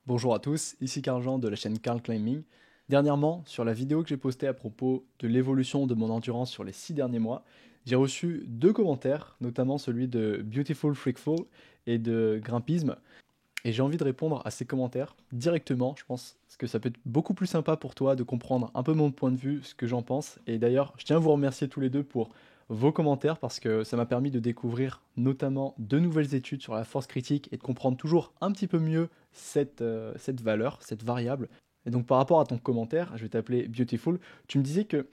Bonjour à tous, ici Carl-Jean de la chaîne Carl Climbing. Dernièrement, sur la vidéo que j'ai postée à propos de l'évolution de mon endurance sur les 6 derniers mois, j'ai reçu 2 commentaires, notamment celui de Beautiful Freakful et de Grimpisme. Et j'ai envie de répondre à ces commentaires directement, je pense que ça peut être beaucoup plus sympa pour toi de comprendre un peu mon point de vue, ce que j'en pense. Et d'ailleurs, je tiens à vous remercier tous les deux pour vos commentaires parce que ça m'a permis de découvrir notamment de nouvelles études sur la force critique et de comprendre toujours un petit peu mieux cette valeur, cette variable. Et donc par rapport à ton commentaire, je vais t'appeler Beautiful, tu me disais que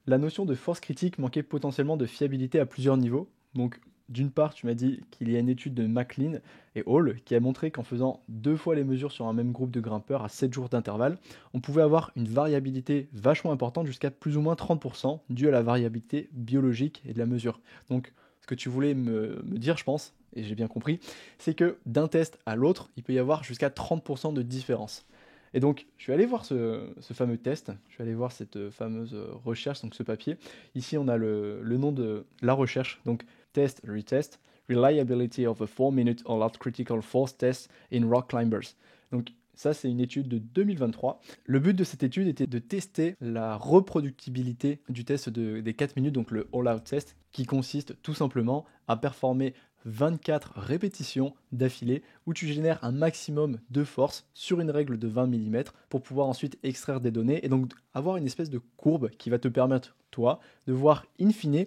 la notion de force critique manquait potentiellement de fiabilité à plusieurs niveaux. Donc, d'une part, tu m'as dit qu'il y a une étude de McLean et Hall qui a montré qu'en faisant 2 fois les mesures sur un même groupe de grimpeurs à 7 jours d'intervalle, on pouvait avoir une variabilité vachement importante jusqu'à plus ou moins 30% due à la variabilité biologique et de la mesure. Donc, ce que tu voulais me dire, je pense, et j'ai bien compris, c'est que d'un test à l'autre, il peut y avoir jusqu'à 30% de différence. Et donc, je suis allé voir ce fameux test, je suis allé voir cette fameuse recherche, donc ce papier. Ici, on a le nom de la recherche, donc test, retest, reliability of a 4-minute all-out critical force test in rock climbers. Donc, ça, c'est une étude de 2023. Le but de cette étude était de tester la reproductibilité du test des 4 minutes, donc le all-out test, qui consiste tout simplement à performer 24 répétitions d'affilée où tu génères un maximum de force sur une règle de 20 mm pour pouvoir ensuite extraire des données et donc avoir une espèce de courbe qui va te permettre, toi, de voir in fine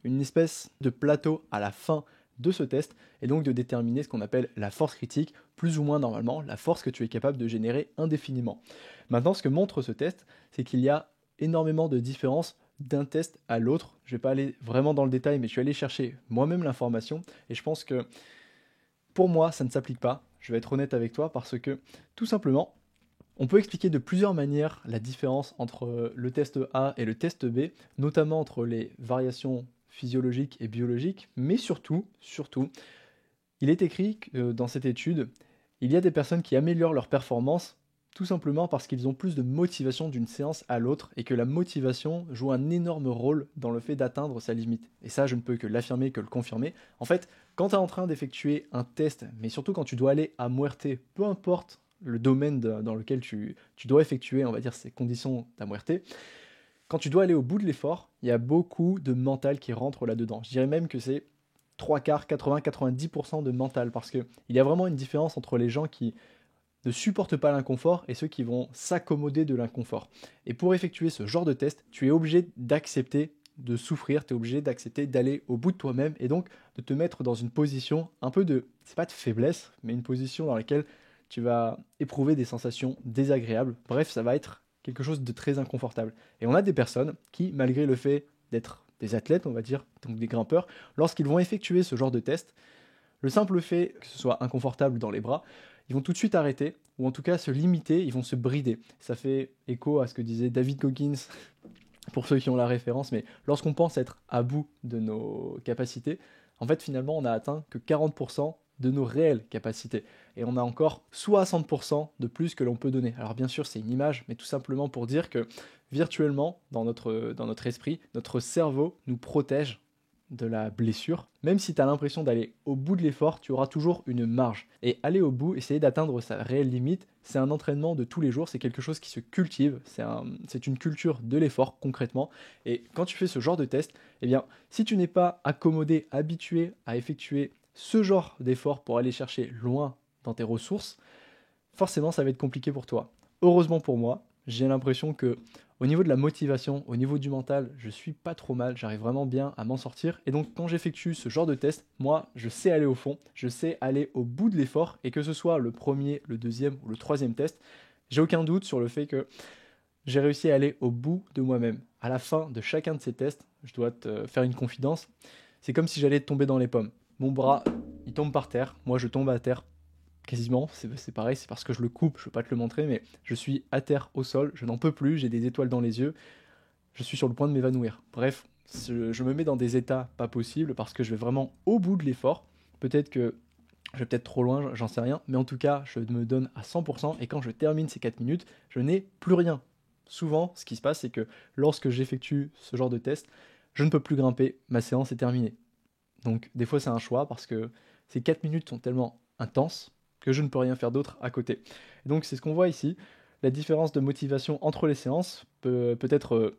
une espèce de plateau à la fin de ce test et donc de déterminer ce qu'on appelle la force critique, plus ou moins normalement la force que tu es capable de générer indéfiniment. Maintenant, ce que montre ce test, c'est qu'il y a énormément de différences d'un test à l'autre. Je ne vais pas aller vraiment dans le détail, mais je suis allé chercher moi-même l'information et je pense que pour moi, ça ne s'applique pas. Je vais être honnête avec toi parce que tout simplement, on peut expliquer de plusieurs manières la différence entre le test A et le test B, notamment entre les variations physiologiques et biologiques, mais surtout, il est écrit que dans cette étude, il y a des personnes qui améliorent leur performance tout simplement parce qu'ils ont plus de motivation d'une séance à l'autre et que la motivation joue un énorme rôle dans le fait d'atteindre sa limite. Et ça, je ne peux que l'affirmer, que le confirmer. En fait, quand tu es en train d'effectuer un test, mais surtout quand tu dois aller à muerte, peu importe le domaine dans lequel tu dois effectuer, on va dire, ces conditions à muerte, quand tu dois aller au bout de l'effort, il y a beaucoup de mental qui rentre là-dedans. Je dirais même que c'est 3 quarts, 80-90% de mental, parce qu'il y a vraiment une différence entre les gens qui ne supportent pas l'inconfort et ceux qui vont s'accommoder de l'inconfort. Et pour effectuer ce genre de test, tu es obligé d'accepter de souffrir, tu es obligé d'accepter d'aller au bout de toi-même et donc de te mettre dans une position un peu de, c'est pas de faiblesse, mais une position dans laquelle tu vas éprouver des sensations désagréables. Bref, ça va être quelque chose de très inconfortable. Et on a des personnes qui, malgré le fait d'être des athlètes, on va dire, donc des grimpeurs, lorsqu'ils vont effectuer ce genre de test, le simple fait que ce soit inconfortable dans les bras, ils vont tout de suite arrêter, ou en tout cas se limiter, ils vont se brider. Ça fait écho à ce que disait David Goggins, pour ceux qui ont la référence, mais lorsqu'on pense être à bout de nos capacités, en fait finalement on a atteint que 40% de nos réelles capacités. Et on a encore 60% de plus que l'on peut donner. Alors bien sûr c'est une image, mais tout simplement pour dire que virtuellement, dans notre esprit, notre cerveau nous protège de la blessure. Même si tu as l'impression d'aller au bout de l'effort, tu auras toujours une marge. Et aller au bout, essayer d'atteindre sa réelle limite, c'est un entraînement de tous les jours, c'est quelque chose qui se cultive, c'est une culture de l'effort concrètement. Et quand tu fais ce genre de test, eh bien, si tu n'es pas accommodé, habitué à effectuer ce genre d'effort pour aller chercher loin dans tes ressources, forcément ça va être compliqué pour toi. Heureusement pour moi, j'ai l'impression que au niveau de la motivation, au niveau du mental, je suis pas trop mal, j'arrive vraiment bien à m'en sortir. Et donc quand j'effectue ce genre de test, moi je sais aller au fond, je sais aller au bout de l'effort, et que ce soit le premier, le deuxième ou le troisième test, j'ai aucun doute sur le fait que j'ai réussi à aller au bout de moi-même. À la fin de chacun de ces tests, je dois te faire une confidence, c'est comme si j'allais tomber dans les pommes. Mon bras, il tombe par terre, moi je tombe à terre, quasiment, c'est pareil, c'est parce que je le coupe, je ne peux pas te le montrer, mais je suis à terre au sol, je n'en peux plus, j'ai des étoiles dans les yeux, je suis sur le point de m'évanouir. Bref, je me mets dans des états pas possibles parce que je vais vraiment au bout de l'effort. Peut-être que je vais peut-être trop loin, j'en sais rien, mais en tout cas, je me donne à 100% et quand je termine ces 4 minutes, je n'ai plus rien. Souvent, ce qui se passe, c'est que lorsque j'effectue ce genre de test, je ne peux plus grimper, ma séance est terminée. Donc, des fois, c'est un choix parce que ces 4 minutes sont tellement intenses que je ne peux rien faire d'autre à côté. Et donc c'est ce qu'on voit ici. La différence de motivation entre les séances peut être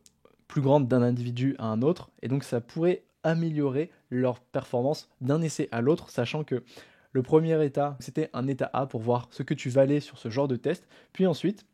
plus grande d'un individu à un autre, et donc ça pourrait améliorer leur performance d'un essai à l'autre, sachant que le premier état, c'était un état A pour voir ce que tu valais sur ce genre de test, puis ensuite,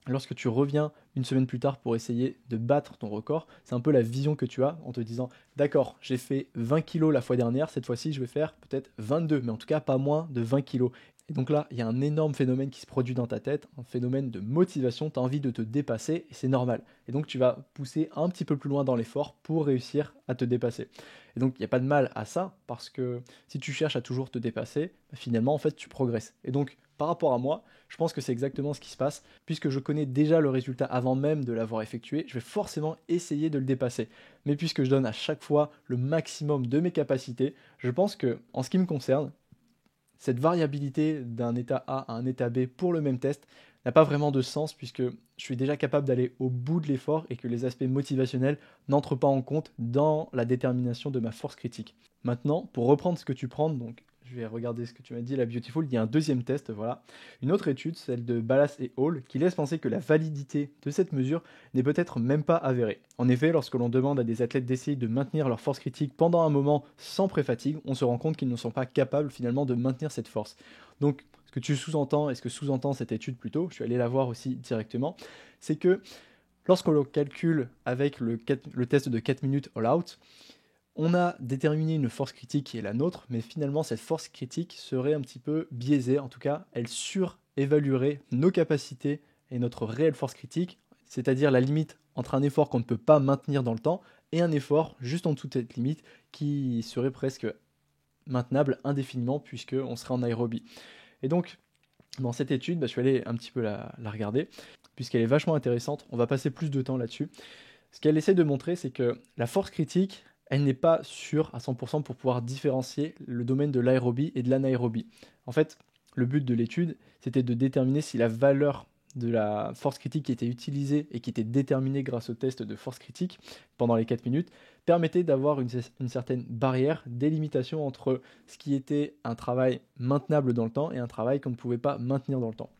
lorsque tu reviens une semaine plus tard pour essayer de battre ton record, c'est un peu la vision que tu as en te disant d'accord, j'ai fait 20 kilos la fois dernière, cette fois-ci je vais faire peut-être 22, mais en tout cas pas moins de 20 kilos. Et donc là, il y a un énorme phénomène qui se produit dans ta tête, un phénomène de motivation, tu as envie de te dépasser et c'est normal. Et donc tu vas pousser un petit peu plus loin dans l'effort pour réussir à te dépasser. Et donc il n'y a pas de mal à ça parce que si tu cherches à toujours te dépasser, finalement en fait tu progresses. Et donc par rapport à moi, je pense que c'est exactement ce qui se passe. Puisque je connais déjà le résultat avant même de l'avoir effectué, je vais forcément essayer de le dépasser. Mais puisque je donne à chaque fois le maximum de mes capacités, je pense que, en ce qui me concerne, cette variabilité d'un état A à un état B pour le même test n'a pas vraiment de sens puisque je suis déjà capable d'aller au bout de l'effort et que les aspects motivationnels n'entrent pas en compte dans la détermination de ma force critique. Maintenant, pour reprendre ce que tu prends, donc je vais regarder ce que tu m'as dit, la Beautiful, il y a un deuxième test, voilà. Une autre étude, celle de Ballas et Hall, qui laisse penser que la validité de cette mesure n'est peut-être même pas avérée. En effet, lorsque l'on demande à des athlètes d'essayer de maintenir leur force critique pendant un moment sans pré-fatigue, on se rend compte qu'ils ne sont pas capables finalement de maintenir cette force. Donc, ce que tu sous-entends, et ce que sous-entend cette étude plutôt, je suis allé la voir aussi directement, c'est que lorsqu'on calcule avec le test de 4 minutes all-out, on a déterminé une force critique qui est la nôtre, mais finalement cette force critique serait un petit peu biaisée, en tout cas elle surévaluerait nos capacités et notre réelle force critique, c'est-à-dire la limite entre un effort qu'on ne peut pas maintenir dans le temps et un effort juste en dessous de cette limite qui serait presque maintenable indéfiniment puisqu'on serait en aérobie. Et donc dans cette étude, je suis allé un petit peu la regarder, puisqu'elle est vachement intéressante, on va passer plus de temps là-dessus. Ce qu'elle essaie de montrer, c'est que la force critique, elle n'est pas sûre à 100% pour pouvoir différencier le domaine de l'aérobie et de l'anaérobie. En fait, le but de l'étude, c'était de déterminer si la valeur de la force critique qui était utilisée et qui était déterminée grâce au test de force critique pendant les 4 minutes permettait d'avoir une certaine barrière, délimitation entre ce qui était un travail maintenable dans le temps et un travail qu'on ne pouvait pas maintenir dans le temps.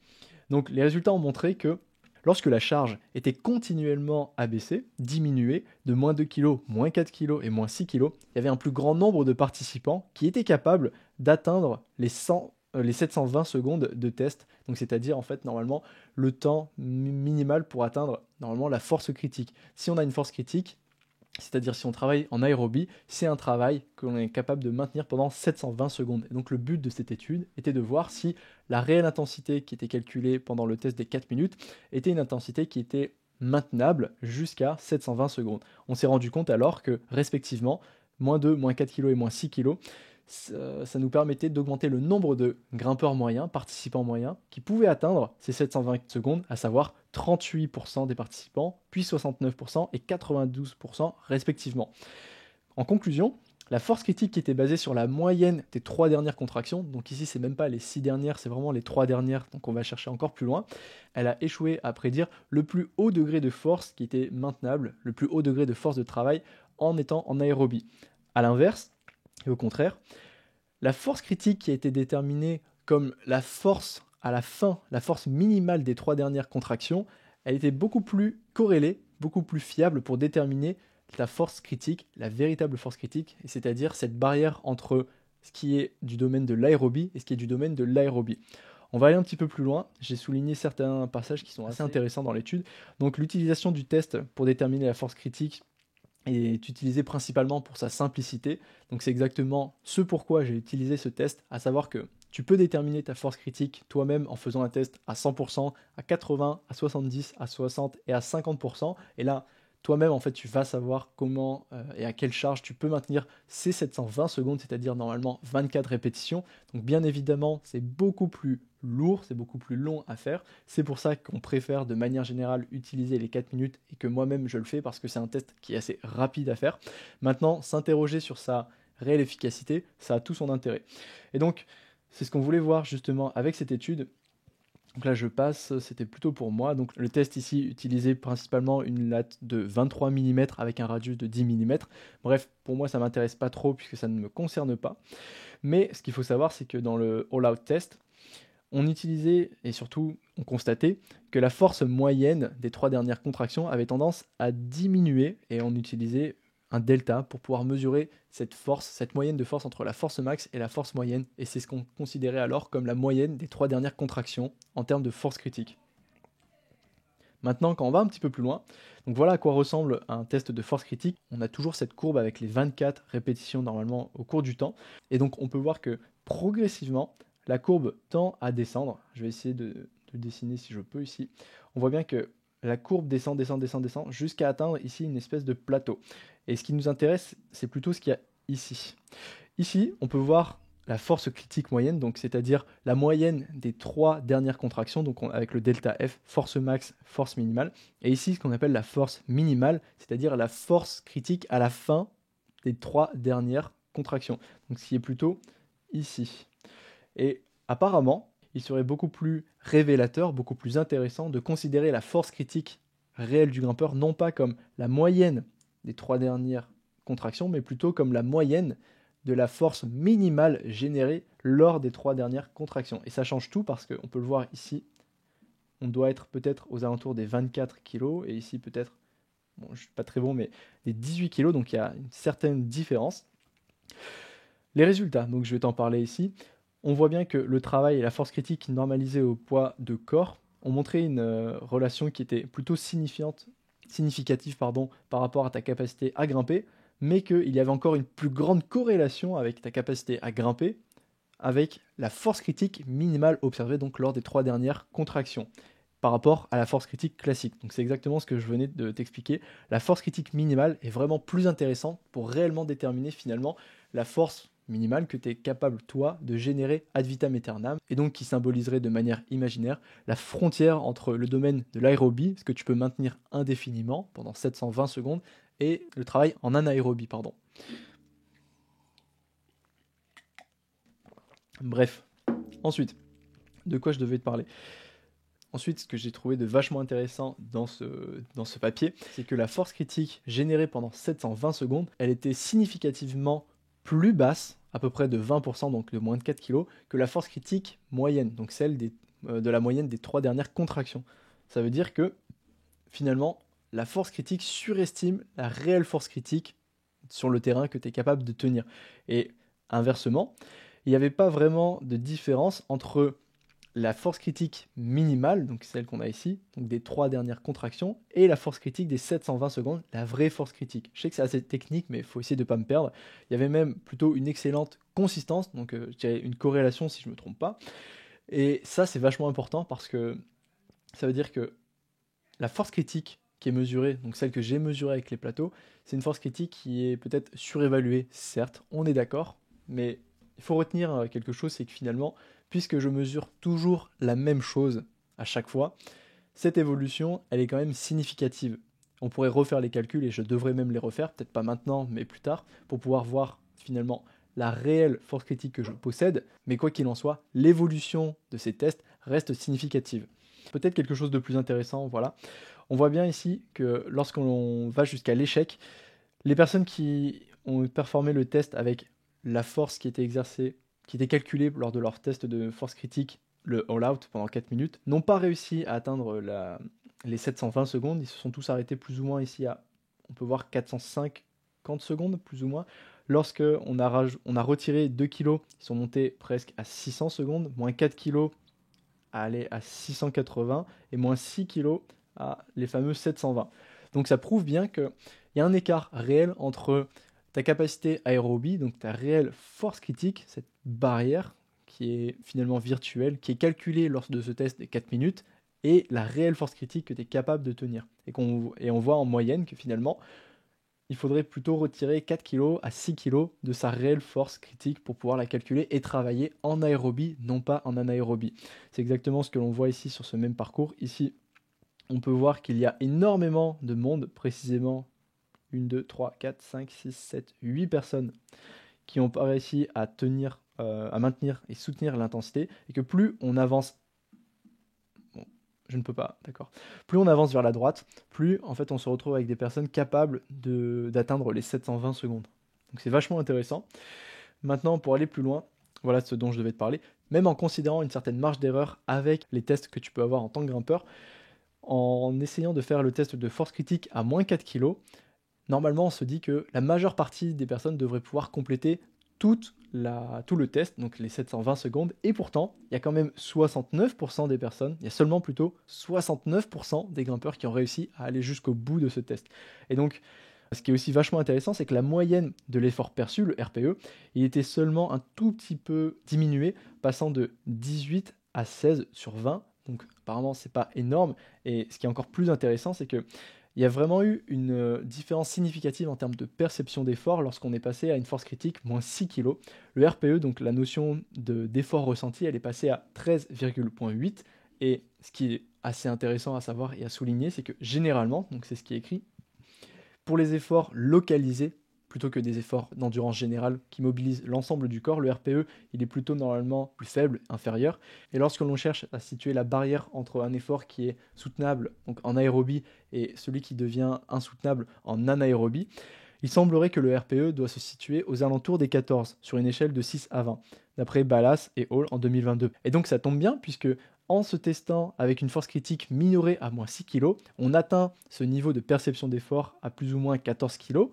Donc les résultats ont montré que lorsque la charge était continuellement abaissée, diminuée de moins 2 kg, moins 4 kg et moins 6 kg, il y avait un plus grand nombre de participants qui étaient capables d'atteindre les 720 secondes de test, donc c'est-à-dire en fait normalement le temps minimal pour atteindre normalement la force critique. Si on a une force critique, c'est-à-dire si on travaille en aérobie, c'est un travail qu'on est capable de maintenir pendant 720 secondes. Et donc le but de cette étude était de voir si la réelle intensité qui était calculée pendant le test des 4 minutes était une intensité qui était maintenable jusqu'à 720 secondes. On s'est rendu compte alors que respectivement, moins 2, moins 4 kg et moins 6 kg, ça nous permettait d'augmenter le nombre de grimpeurs moyens, participants moyens, qui pouvaient atteindre ces 720 secondes, à savoir 38% des participants, puis 69% et 92% respectivement. En conclusion, la force critique qui était basée sur la moyenne des 3 dernières contractions, donc ici c'est même pas les 6 dernières, c'est vraiment les 3 dernières, donc on va chercher encore plus loin, elle a échoué à prédire le plus haut degré de force qui était maintenable, le plus haut degré de force de travail en étant en aérobie. A l'inverse, et au contraire, la force critique qui a été déterminée comme la force à la fin, la force minimale des 3 dernières contractions, elle était beaucoup plus corrélée, beaucoup plus fiable pour déterminer la force critique, la véritable force critique, c'est-à-dire cette barrière entre ce qui est du domaine de l'aérobie et ce qui est du domaine de l'aérobie. On va aller un petit peu plus loin, j'ai souligné certains passages qui sont assez intéressants dans l'étude. Donc l'utilisation du test pour déterminer la force critique est utilisé principalement pour sa simplicité. Donc c'est exactement ce pourquoi j'ai utilisé ce test, à savoir que tu peux déterminer ta force critique toi-même en faisant un test à 100%, à 80%, à 70%, à 60% et à 50%. Et là, toi-même, en fait, tu vas savoir comment et à quelle charge tu peux maintenir ces 720 secondes, c'est-à-dire normalement 24 répétitions. Donc bien évidemment, c'est beaucoup plus lourd, c'est beaucoup plus long à faire. C'est pour ça qu'on préfère de manière générale utiliser les 4 minutes et que moi-même je le fais parce que c'est un test qui est assez rapide à faire. Maintenant, s'interroger sur sa réelle efficacité, ça a tout son intérêt. Et donc, c'est ce qu'on voulait voir justement avec cette étude. Donc là, je passe, c'était plutôt pour moi. Donc le test ici utilisait principalement une latte de 23 mm avec un radius de 10 mm. Bref, pour moi, ça ne m'intéresse pas trop puisque ça ne me concerne pas. Mais ce qu'il faut savoir, c'est que dans le all-out test, on utilisait et surtout on constatait que la force moyenne des 3 dernières contractions avait tendance à diminuer et on utilisait un delta pour pouvoir mesurer cette force, cette moyenne de force entre la force max et la force moyenne, et c'est ce qu'on considérait alors comme la moyenne des 3 dernières contractions en termes de force critique. Maintenant, quand on va un petit peu plus loin, donc voilà à quoi ressemble un test de force critique. On a toujours cette courbe avec les 24 répétitions normalement au cours du temps, et donc on peut voir que progressivement, la courbe tend à descendre. Je vais essayer de dessiner si je peux ici. On voit bien que la courbe descend, descend, descend, descend, jusqu'à atteindre ici une espèce de plateau. Et ce qui nous intéresse, c'est plutôt ce qu'il y a ici. Ici, on peut voir la force critique moyenne, donc c'est-à-dire la moyenne des 3 dernières contractions, donc avec le delta F, force max, force minimale. Et ici, ce qu'on appelle la force minimale, c'est-à-dire la force critique à la fin des 3 dernières contractions. Donc ce qui est plutôt ici. Et apparemment, il serait beaucoup plus révélateur, beaucoup plus intéressant de considérer la force critique réelle du grimpeur, non pas comme la moyenne des 3 dernières contractions, mais plutôt comme la moyenne de la force minimale générée lors des 3 dernières contractions. Et ça change tout parce qu'on peut le voir ici, on doit être peut-être aux alentours des 24 kg, et ici peut-être, bon, je ne suis pas très bon, mais des 18 kg, donc il y a une certaine différence. Les résultats, donc je vais t'en parler ici. On voit bien que le travail et la force critique normalisée au poids de corps ont montré une relation qui était plutôt significative par rapport à ta capacité à grimper, mais qu'il y avait encore une plus grande corrélation avec ta capacité à grimper avec la force critique minimale observée donc lors des 3 dernières contractions par rapport à la force critique classique. Donc c'est exactement ce que je venais de t'expliquer. La force critique minimale est vraiment plus intéressante pour réellement déterminer finalement la force minimale que tu es capable, toi, de générer ad vitam aeternam, et donc qui symboliserait de manière imaginaire la frontière entre le domaine de l'aérobie, ce que tu peux maintenir indéfiniment pendant 720 secondes, et le travail en anaérobie, pardon. Bref, ensuite, de quoi je devais te parler ? Ensuite, ce que j'ai trouvé de vachement intéressant dans ce papier, c'est que la force critique générée pendant 720 secondes, elle était significativement plus basse, à peu près de 20%, donc de moins de 4 kg, que la force critique moyenne, donc celle de la moyenne des 3 dernières contractions. Ça veut dire que, finalement, la force critique surestime la réelle force critique sur le terrain que tu es capable de tenir. Et inversement, il n'y avait pas vraiment de différence entre la force critique minimale, donc celle qu'on a ici, donc des 3 dernières contractions, et la force critique des 720 secondes, la vraie force critique. Je sais que c'est assez technique, mais il faut essayer de ne pas me perdre. Il y avait même plutôt une excellente consistance, donc je dirais une corrélation si je ne me trompe pas. Et ça, c'est vachement important parce que ça veut dire que la force critique qui est mesurée, donc celle que j'ai mesurée avec les plateaux, c'est une force critique qui est peut-être surévaluée, certes, on est d'accord, mais il faut retenir quelque chose, c'est que finalement, puisque je mesure toujours la même chose à chaque fois, cette évolution, elle est quand même significative. On pourrait refaire les calculs, et je devrais même les refaire, peut-être pas maintenant, mais plus tard, pour pouvoir voir finalement la réelle force critique que je possède, mais quoi qu'il en soit, l'évolution de ces tests reste significative. Peut-être quelque chose de plus intéressant, voilà. On voit bien ici que lorsqu'on va jusqu'à l'échec, les personnes qui ont performé le test avec la force qui était exercée, qui était calculée lors de leur test de force critique, le all-out pendant 4 minutes, n'ont pas réussi à atteindre les 720 secondes. Ils se sont tous arrêtés plus ou moins ici à, on peut voir 450 secondes, plus ou moins. Lorsqu'on a retiré 2 kg, ils sont montés presque à 600 secondes, moins 4 kg à aller à 680 et moins 6 kg à les fameux 720. Donc ça prouve bien qu'il y a un écart réel entre ta capacité aérobie, donc ta réelle force critique, cette barrière qui est finalement virtuelle, qui est calculée lors de ce test des 4 minutes, et la réelle force critique que tu es capable de tenir. Et on voit en moyenne que finalement, il faudrait plutôt retirer 4 kg à 6 kg de sa réelle force critique pour pouvoir la calculer et travailler en aérobie, non pas en anaérobie. C'est exactement ce que l'on voit ici sur ce même parcours. Ici, on peut voir qu'il y a énormément de monde, précisément 1, 2, 3, 4, 5, 6, 7, 8 personnes qui ont réussi à tenir, à maintenir et soutenir l'intensité, et que plus on avance, bon, je ne peux pas, d'accord, plus on avance vers la droite, plus en fait on se retrouve avec des personnes capables d'atteindre les 720 secondes. Donc c'est vachement intéressant. Maintenant, pour aller plus loin, Voilà ce dont je devais te parler. Même en considérant une certaine marge d'erreur avec les tests que tu peux avoir en tant que grimpeur, en essayant de faire le test de force critique à moins 4 kg, normalement on se dit que la majeure partie des personnes devraient pouvoir compléter tout le test, donc les 720 secondes, et pourtant, il y a quand même 69% des personnes, il y a seulement plutôt 69% des grimpeurs qui ont réussi à aller jusqu'au bout de ce test. Et donc, ce qui est aussi vachement intéressant, c'est que la moyenne de l'effort perçu, le RPE, il était seulement un tout petit peu diminué, passant de 18 à 16 sur 20. Donc apparemment, c'est pas énorme. Et ce qui est encore plus intéressant, c'est que il y a vraiment eu une différence significative en termes de perception d'effort lorsqu'on est passé à une force critique moins 6 kg. Le RPE, donc la notion d'effort ressenti, elle est passée à 13,8. Et ce qui est assez intéressant à savoir et à souligner, c'est que généralement, donc c'est ce qui est écrit, pour les efforts localisés, plutôt que des efforts d'endurance générale qui mobilisent l'ensemble du corps, le RPE, il est plutôt normalement plus faible, inférieur. Et lorsque l'on cherche à situer la barrière entre un effort qui est soutenable donc en aérobie et celui qui devient insoutenable en anaérobie, il semblerait que le RPE doit se situer aux alentours des 14 sur une échelle de 6 à 20, d'après Ballas et Hall en 2022. Et donc ça tombe bien puisque en se testant avec une force critique minorée à moins 6 kg, on atteint ce niveau de perception d'effort à plus ou moins 14 kg,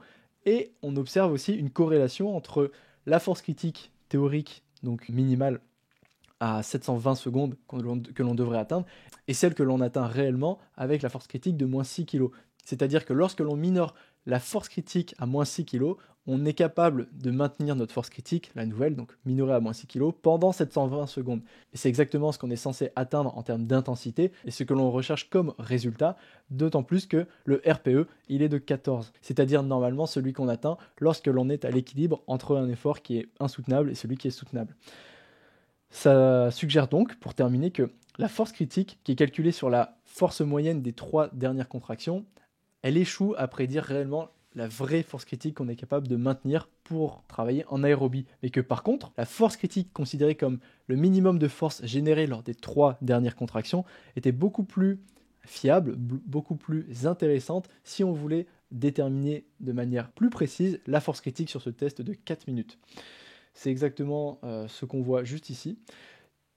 et on observe aussi une corrélation entre la force critique théorique, donc minimale, à 720 secondes que l'on devrait atteindre, et celle que l'on atteint réellement avec la force critique de moins 6 kg. C'est-à-dire que lorsque l'on minore la force critique à moins 6 kg, on est capable de maintenir notre force critique, la nouvelle, donc minorée à moins 6 kg, pendant 720 secondes. Et c'est exactement ce qu'on est censé atteindre en termes d'intensité, et ce que l'on recherche comme résultat, d'autant plus que le RPE, il est de 14, c'est-à-dire normalement celui qu'on atteint lorsque l'on est à l'équilibre entre un effort qui est insoutenable et celui qui est soutenable. Ça suggère donc, pour terminer, que la force critique, qui est calculée sur la force moyenne des 3 dernières contractions, elle échoue à prédire réellement la vraie force critique qu'on est capable de maintenir pour travailler en aérobie. Mais que par contre, la force critique considérée comme le minimum de force générée lors des 3 dernières contractions était beaucoup plus fiable, beaucoup plus intéressante si on voulait déterminer de manière plus précise la force critique sur ce test de 4 minutes. C'est exactement ce qu'on voit juste ici.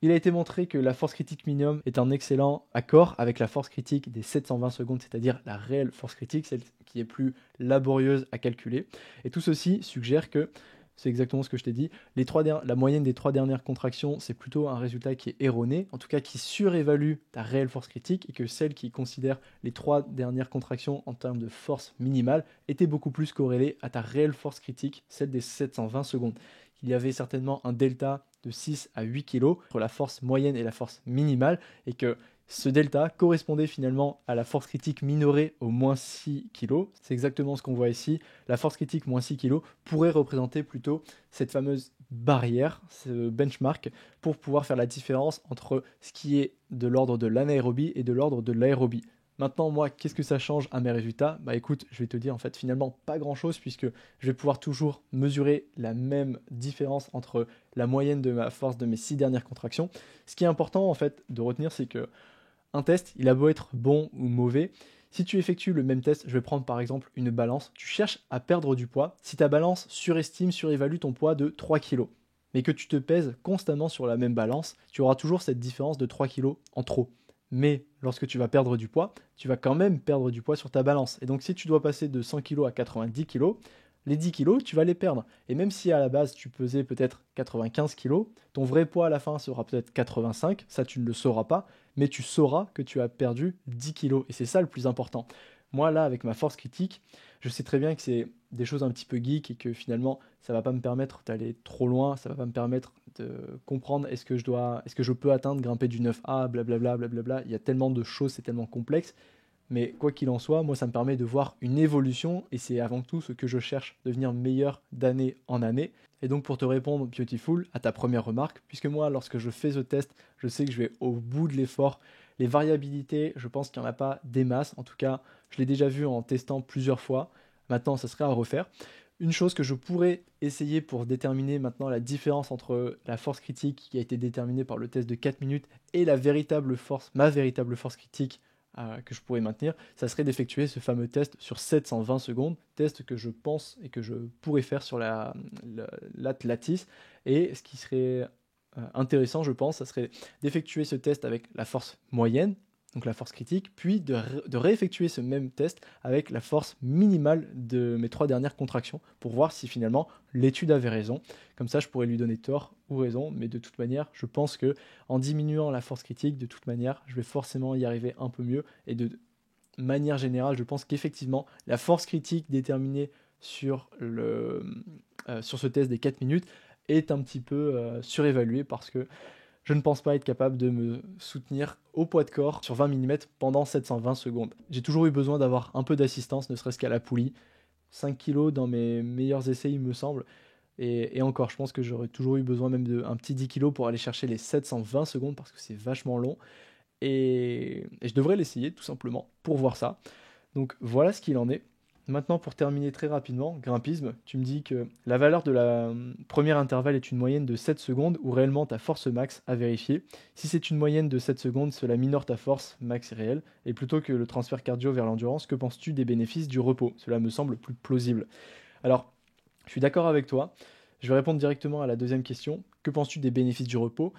Il a été montré que la force critique minimum est un excellent accord avec la force critique des 720 secondes, c'est-à-dire la réelle force critique, celle qui est plus laborieuse à calculer. Et tout ceci suggère que, c'est exactement ce que je t'ai dit, la moyenne des 3 dernières contractions, c'est plutôt un résultat qui est erroné, en tout cas qui surévalue ta réelle force critique, et que celle qui considère les 3 dernières contractions en termes de force minimale était beaucoup plus corrélée à ta réelle force critique, celle des 720 secondes. Il y avait certainement un delta de 6 à 8 kg entre la force moyenne et la force minimale, et que ce delta correspondait finalement à la force critique minorée au moins 6 kg. C'est exactement ce qu'on voit ici. La force critique moins 6 kg pourrait représenter plutôt cette fameuse barrière, ce benchmark, pour pouvoir faire la différence entre ce qui est de l'ordre de l'anaérobie et de l'ordre de l'aérobie. Maintenant, moi, qu'est-ce que ça change à mes résultats? Bah écoute, je vais te dire en fait finalement pas grand-chose, puisque je vais pouvoir toujours mesurer la même différence entre la moyenne de ma force de mes 6 dernières contractions. Ce qui est important en fait de retenir, c'est que un test, il a beau être bon ou mauvais, si tu effectues le même test, je vais prendre par exemple une balance, tu cherches à perdre du poids, si ta balance surévalue ton poids de 3 kg, mais que tu te pèses constamment sur la même balance, tu auras toujours cette différence de 3 kg en trop. Mais lorsque tu vas perdre du poids, tu vas quand même perdre du poids sur ta balance. Et donc si tu dois passer de 100 kg à 90 kg, les 10 kg, tu vas les perdre. Et même si à la base tu pesais peut-être 95 kg, ton vrai poids à la fin sera peut-être 85, ça tu ne le sauras pas, mais tu sauras que tu as perdu 10 kg. Et c'est ça le plus important. Moi là, avec ma force critique, je sais très bien que c'est des choses un petit peu geek et que finalement, ça va pas me permettre d'aller trop loin, ça va pas me permettre de comprendre est-ce que je peux atteindre, grimper du 9A, blablabla, blablabla. Il y a tellement de choses, c'est tellement complexe. Mais quoi qu'il en soit, moi, ça me permet de voir une évolution et c'est avant tout ce que je cherche, devenir meilleur d'année en année. Et donc, pour te répondre, Beautiful, à ta première remarque, puisque moi, lorsque je fais ce test, je sais que je vais au bout de l'effort. Les variabilités, je pense qu'il n'y en a pas des masses. En tout cas, je l'ai déjà vu en testant plusieurs fois. Maintenant, ça serait à refaire. Une chose que je pourrais essayer pour déterminer maintenant la différence entre la force critique qui a été déterminée par le test de 4 minutes et ma véritable force critique que je pourrais maintenir, ça serait d'effectuer ce fameux test sur 720 secondes, test que je pense et que je pourrais faire sur l'Atlatis. Et ce qui serait intéressant, je pense, ça serait d'effectuer ce test avec la force moyenne, donc la force critique, puis de réeffectuer ce même test avec la force minimale de mes 3 dernières contractions pour voir si finalement l'étude avait raison. Comme ça, je pourrais lui donner tort ou raison, mais de toute manière, je pense que en diminuant la force critique, de toute manière, je vais forcément y arriver un peu mieux. Et de manière générale, je pense qu'effectivement, la force critique déterminée sur ce test des 4 minutes est un petit peu surévaluée parce que je ne pense pas être capable de me soutenir au poids de corps sur 20 mm pendant 720 secondes. J'ai toujours eu besoin d'avoir un peu d'assistance, ne serait-ce qu'à la poulie. 5 kg dans mes meilleurs essais, il me semble. Et encore, je pense que j'aurais toujours eu besoin même d'un petit 10 kg pour aller chercher les 720 secondes parce que c'est vachement long. Et je devrais l'essayer tout simplement pour voir ça. Donc voilà ce qu'il en est. Maintenant, pour terminer très rapidement, grimpisme, tu me dis que la valeur de la première intervalle est une moyenne de 7 secondes ou réellement ta force max à vérifier. Si c'est une moyenne de 7 secondes, cela minore ta force max réelle. Et plutôt que le transfert cardio vers l'endurance, que penses-tu des bénéfices du repos? Cela me semble plus plausible. Alors, je suis d'accord avec toi. Je vais répondre directement à la deuxième question. Que penses-tu des bénéfices du repos?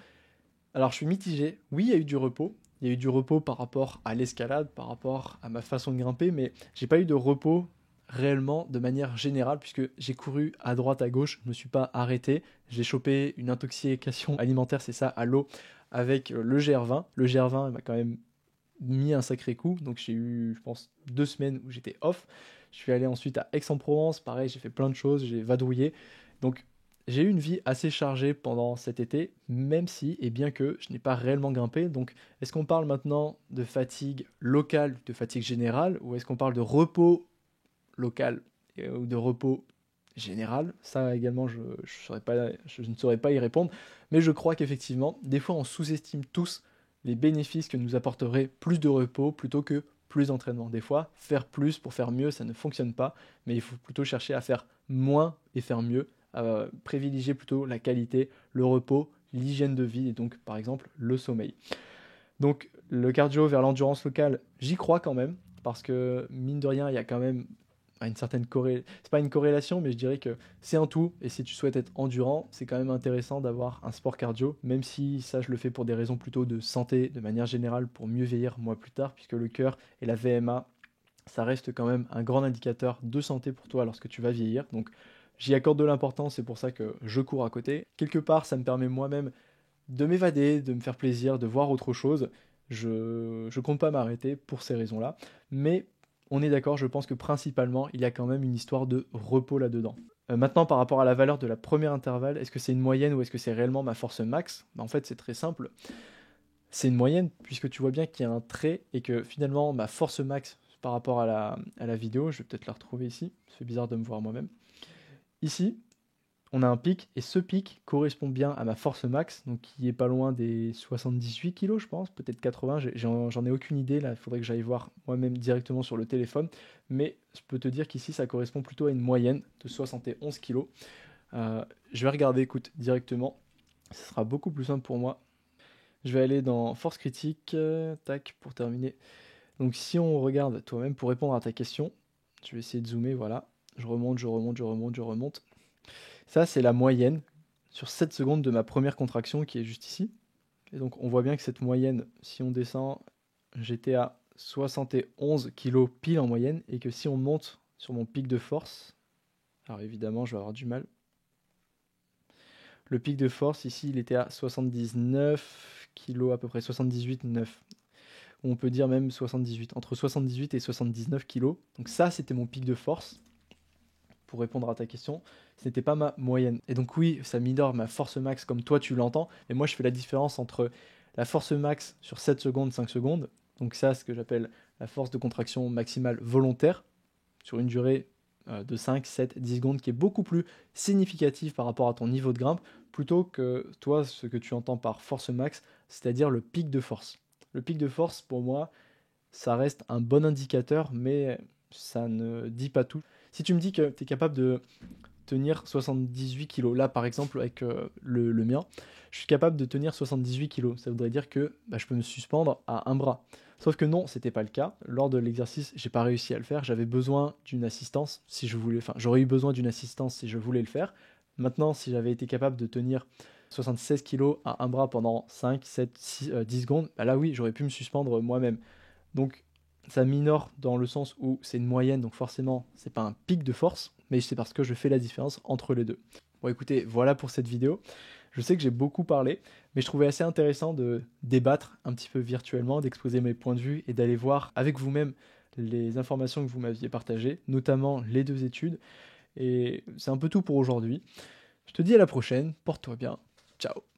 Alors, je suis mitigé. Oui, il y a eu du repos. Il y a eu du repos par rapport à l'escalade, par rapport à ma façon de grimper, mais j'ai pas eu de repos réellement de manière générale puisque j'ai couru à droite à gauche, je ne me suis pas arrêté, j'ai chopé une intoxication alimentaire, c'est ça, à l'eau avec le GR20. Le GR20 m'a quand même mis un sacré coup, donc j'ai eu je pense 2 semaines où j'étais off. Je suis allé ensuite à Aix-en-Provence, pareil, j'ai fait plein de choses, j'ai vadrouillé. Donc j'ai eu une vie assez chargée pendant cet été, même si et bien que je n'ai pas réellement grimpé. Donc est-ce qu'on parle maintenant de fatigue locale, de fatigue générale, ou est-ce qu'on parle de repos local ou de repos général? Ça également, je ne saurais pas y répondre, mais je crois qu'effectivement, des fois on sous-estime tous les bénéfices que nous apporterait plus de repos plutôt que plus d'entraînement. Des fois, faire plus pour faire mieux, ça ne fonctionne pas, mais il faut plutôt chercher à faire moins et faire mieux, à privilégier plutôt la qualité, le repos, l'hygiène de vie et donc par exemple le sommeil. Donc le cardio vers l'endurance locale, j'y crois quand même, parce que mine de rien, il y a quand même une certaine c'est pas une corrélation, mais je dirais que c'est un tout, et si tu souhaites être endurant, c'est quand même intéressant d'avoir un sport cardio, même si ça je le fais pour des raisons plutôt de santé, de manière générale, pour mieux vieillir moi plus tard, puisque le cœur et la VMA, ça reste quand même un grand indicateur de santé pour toi lorsque tu vas vieillir, donc j'y accorde de l'importance, c'est pour ça que je cours à côté. Quelque part, ça me permet moi-même de m'évader, de me faire plaisir, de voir autre chose. Je compte pas m'arrêter pour ces raisons-là, mais on est d'accord, je pense que principalement, il y a quand même une histoire de repos là-dedans. Maintenant, par rapport à la valeur de la première intervalle, est-ce que c'est une moyenne ou est-ce que c'est réellement ma force max? En fait, c'est très simple. C'est une moyenne, puisque tu vois bien qu'il y a un trait et que finalement, ma force max par rapport à la vidéo, je vais peut-être la retrouver ici, c'est bizarre de me voir moi-même. Ici, on a un pic, et ce pic correspond bien à ma force max, donc qui est pas loin des 78 kg, je pense, peut-être 80, j'en ai aucune idée, là, il faudrait que j'aille voir moi-même directement sur le téléphone, mais je peux te dire qu'ici, ça correspond plutôt à une moyenne de 71 kg. Je vais regarder, écoute, directement, ce sera beaucoup plus simple pour moi. Je vais aller dans force critique, tac, pour terminer. Donc si on regarde toi-même, pour répondre à ta question, je vais essayer de zoomer, voilà, je remonte. Ça, c'est la moyenne sur 7 secondes de ma première contraction qui est juste ici. Et donc, on voit bien que cette moyenne, si on descend, j'étais à 71 kg pile en moyenne. Et que si on monte sur mon pic de force, alors évidemment, je vais avoir du mal. Le pic de force, ici, il était à 79 kg, à peu près 78,9. On peut dire même 78, entre 78 et 79 kg. Donc ça, c'était mon pic de force. Pour répondre à ta question, ce n'était pas ma moyenne. Et donc oui, ça minore ma force max comme toi tu l'entends, mais moi je fais la différence entre la force max sur 7 secondes, 5 secondes, donc ça ce que j'appelle la force de contraction maximale volontaire, sur une durée de 5, 7, 10 secondes, qui est beaucoup plus significative par rapport à ton niveau de grimpe, plutôt que toi ce que tu entends par force max, c'est-à-dire le pic de force. Le pic de force, pour moi, ça reste un bon indicateur, mais ça ne dit pas tout. Si tu me dis que tu es capable de tenir 78 kg. Là, par exemple, avec le mien, je suis capable de tenir 78 kg. Ça voudrait dire que je peux me suspendre à un bras. Sauf que non, c'était pas le cas. Lors de l'exercice, j'ai pas réussi à le faire. J'avais besoin d'une assistance si je voulais. Enfin, j'aurais eu besoin d'une assistance si je voulais le faire. Maintenant, si j'avais été capable de tenir 76 kg à un bras pendant 5, 7, 6, 10 secondes, là oui, j'aurais pu me suspendre moi-même. Donc, ça minore dans le sens où c'est une moyenne, donc forcément, c'est pas un pic de force, mais c'est parce que je fais la différence entre les deux. Bon, écoutez, voilà pour cette vidéo. Je sais que j'ai beaucoup parlé, mais je trouvais assez intéressant de débattre un petit peu virtuellement, d'exposer mes points de vue et d'aller voir avec vous-même les informations que vous m'aviez partagées, notamment les 2 études. Et c'est un peu tout pour aujourd'hui. Je te dis à la prochaine, porte-toi bien, ciao.